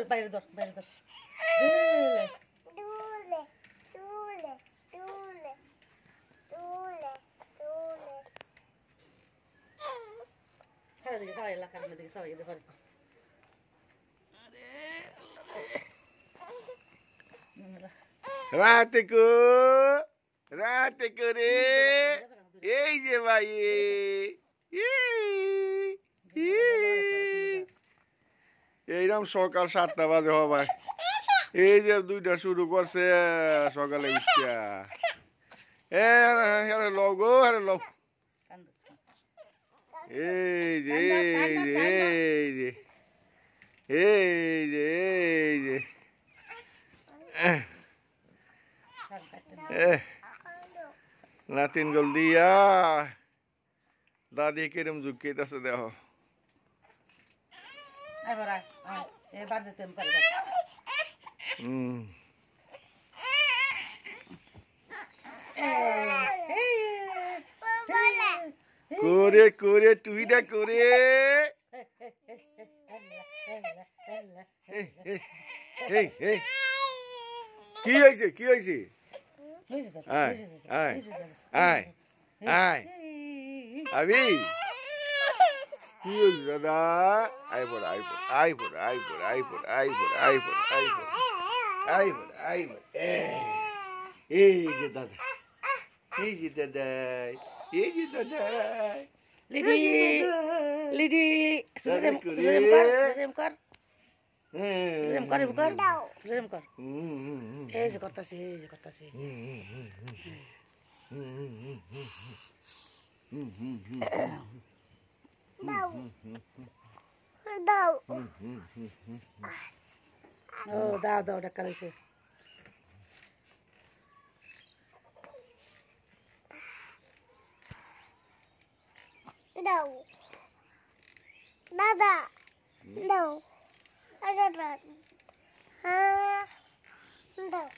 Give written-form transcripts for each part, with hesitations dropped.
বাইরে ধর দিকে সবাই এলাকার দিকে সবাই যেতে পারে রাতে করে এই যে ভাই এইরকম সকাল 7টা বাজে হবাই এই যে 2টা শুরু করছে সকালে উঠিয়া লও গো লও এই যে নাতিন গল দিয়া দাদি কিরম ঝুঁকিতেছে দেখো করে করে তুইটা করে কি হয়েছে কি হয়েছে আবি কি হয়েছে দাদা এই যে দাদা লিডি সুরেম কর এই যে করতাছি ও দাও ডাক্কা লইছে দাদা দাও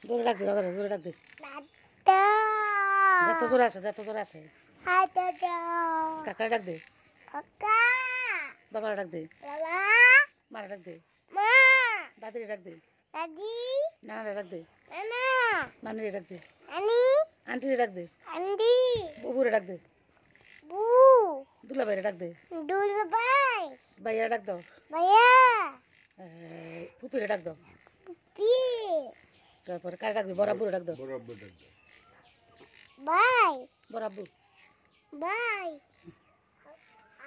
দূরে ডাক দে যত জোরে আছে কাকা ডাক দে বাবা ডাক দে মারা ডাক দে দাদি ডাক দে নানা ডাক দে নানি ডাক দে আন্টি ডাক দে বুবুরে ডাক দে দুলা ভাইরে ডাক দে ভাইয়া ডাক দাও ফুপিরে ডাক দাও তারপরে কার ডাক দে বরাবুরে ডাক দাও বরাবু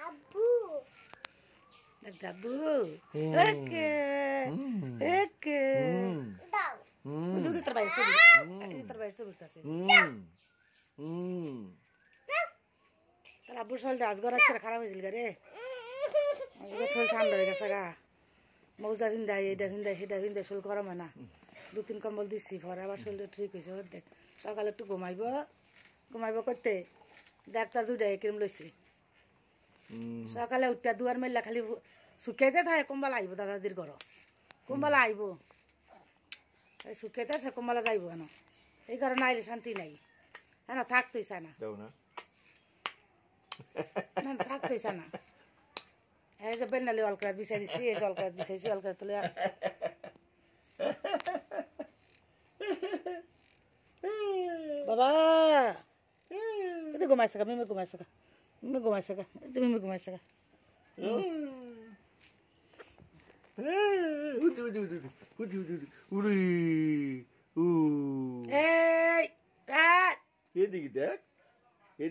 আব্বু তোর বাইরে আব্বুর শরীরটা আজগর খারাপ হয়েছিল রে আজকে শরীর ঠান্ডা হয়ে গেছে গা মৌজা ভিন্দাই এটা ভিন্দাই সেটা ভিন্দাই শরীর গরম হয় না 2-3 কম্বল দিচ্ছি পরে আবার শরীরটা ঠিক হয়েছে দেখ সকালে একটু ঘুমাইব করতে ডাক্তার 2টায় কিরম লইছে সকালে উঠটা দুয়ার মেলা খালি শুকাইতে থাকে কম্বালা আইব দাদাদির ঘর কম্বালা আইব শুকাইতে আছে কম্বালা যাইব কেন এই কারণে আইলে শান্তি নাই হ্যাঁ থাকতেই চায় না থাকতেই চায় না এই যে বেনালি অলকাত বিছাই দিছি এই যে অলকাত বিছাইছি অলকাত তুলে বাবা ঘুমাইছে গা মিমে ঘুমাইছে গা তুমি ঘুমাইছে গা এদিকে দেখ এই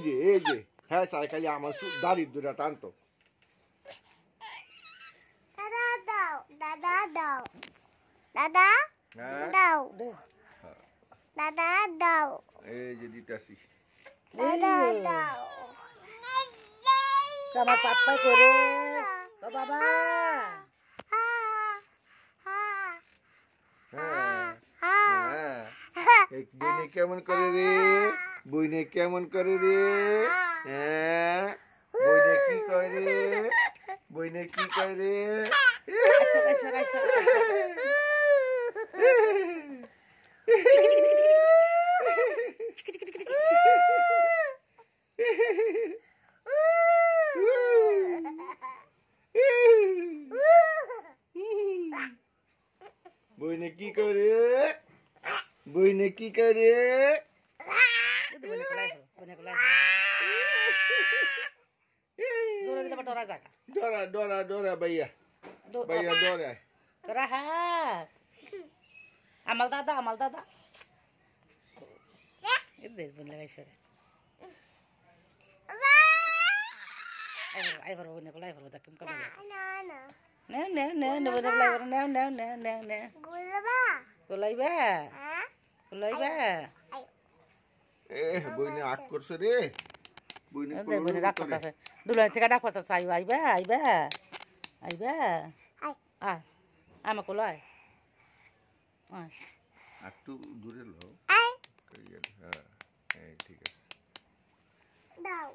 যে হ্যাঁ সাইকেলে আমার দাড়ি দুটা টানতো দাও এই যে দিতাছি আমার পাপ্পা করে ও বাবা বইনে কেমন করে রে বইনে কেমন করে রে হ্যাঁ বইনে কি করে রে বইনে কি করে রে বইনে কি করে বইনে কি করে ডরা ডরা ডরা ভাইয়া ভাইয়া ডরা Rahat. Amal dada, amal dada. Itu pun lagi sore. Ayo baru punya pelai baru tak kemana. No, punya pelai baru no. Pelai ba. Pelai ba. বইনে আট করছে রে বইনে বইনে ডাক করতেছে দুলান থেকে ডাক করতেছে আইবা আইবা আইবা আয় আমা কোলায় আয় একটু দূরে লো হ্যাঁ এই ঠিক আছে দাও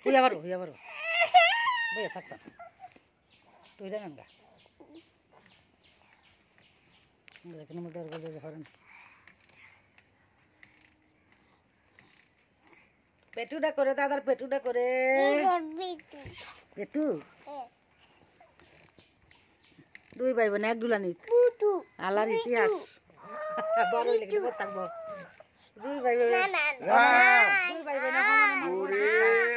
হুইয়া বারো বইয়া থাকতাম তুই দেন গা এখানে মধ্যে আর বলে ধরেন পেটুটা করে দাদার পেটুটা করে পেটু দুই ভাই বোন এক দুলানিত আল্লাহর ইতিহাস বড় লেগে থাকবো দুই ভাই বোন দুই ভাই বোন ওরে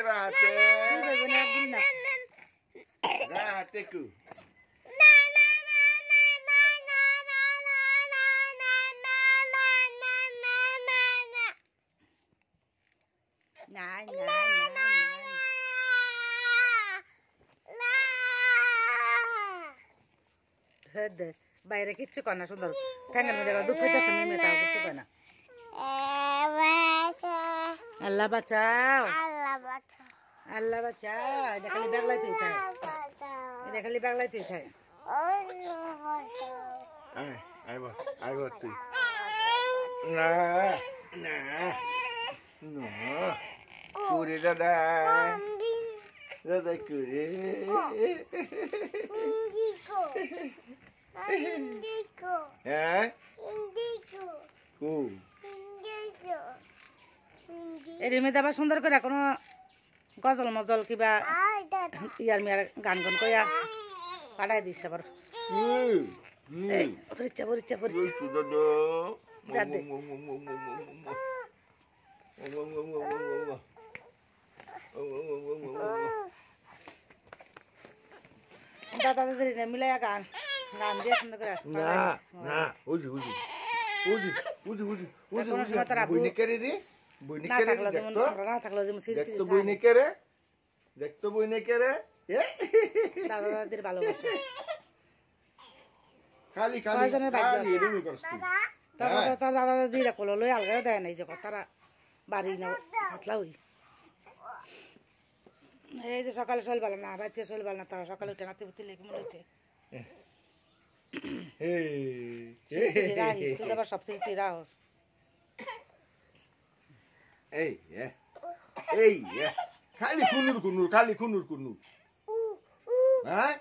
রাতে দুই ভাই বোন একদিন না রাতে কু বাইরে কিচ্ছু কর না সুন্দর ঠ্যাঙ্গের মধ্যে দুধ খেতেছে নেমে তাও কিচ্ছু কর না আল্লাহ বাঁচাও আল্লাহ বাঁচাও এটা খালি বাগলাইতেই থাকে এটা খালি বাগলাইতেই থাকে আইব তুই না না কুড়ি দাদা দাদা কুড়ি হ্যাঁ এর মধ্যে আবার সুন্দর করে কোনো গজল মজল কিবা ইয়ার মেয়ার গান গান কইয়া পাঠাই দিচ্ছে আবার পরিচা দাদা দাদি মিলাইয়া গান দিয়ে সুন্দর করে না উজি বইনে কেরে রে বইনে না কেরে থাকলো যেমন না থাকলো যেমন দেখতো বইনে কেরে দেখতো বইনে কেরে দাদা দাদির ভালোবাসা খালি কয়জনের ভাগ্য আছে? এরকমই করছ তুই তারপর তার দাদা দাদিরা কোলো লই আলগা দেয় নাই যে তারা বাড়ি না হাতলা হই এই যে সকালে শৈলবেলা না রাতে শৈলবেলা না তাও সকালে উঠে নাতি পুতি লেগে মনে হচ্ছে রাহিস তুই আবার সব থেকে রাহস এই খালি কুনুর হ্যাঁ